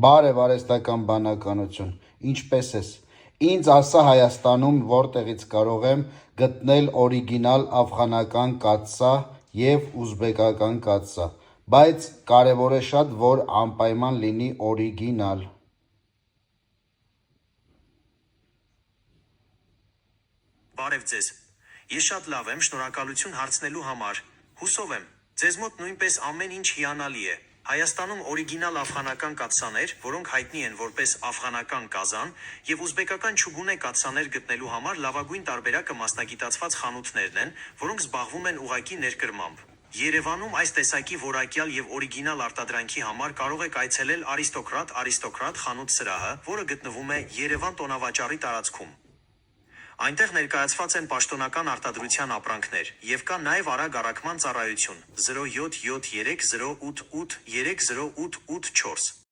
Բարև արհեստական բանականություն, ինչպե՞ս ես։ Ինձ ասա Հայաստանում որտեղից կարող եմ գտնել օրիգինալ աֆղանական կաթսա և ուզբեկական կաթսա, բայց կարևոր է շատ, որ անպայման լինի օրիգինալ։ Բարև ձեզ։ Ես շատ լավ եմ, շնորհակալություն հարցնելու համար։ Հուսով եմ, ձեզ մոտ նույնպես ամեն ինչ հիանալի է։ Հայաստանում օրիգինալ աֆղանական կաթսաներ, որոնք հայտնի են որպես աֆղանական կազան, և ուզբեկական չուգունե կաթսաներ գտնելու համար լավագույն տարբերակը մասնագիտացված խանութներն են, որոնք զբաղվում են ուղղակի ներկրմամբ։ Երևանում այս տեսակի որակյալ և օրիգինալ արտադրանքի համար կարող եք այցելել Արիստոկրատ խանութ սրահը, որը գտնվում է Երևան տոնավաճառի տարածքում։ Այնտեղ ներկայացված են պաշտոնական արտադրության ապրանքներ, և կա նաև արագ առաքման ծառայություն 0773 088 308884։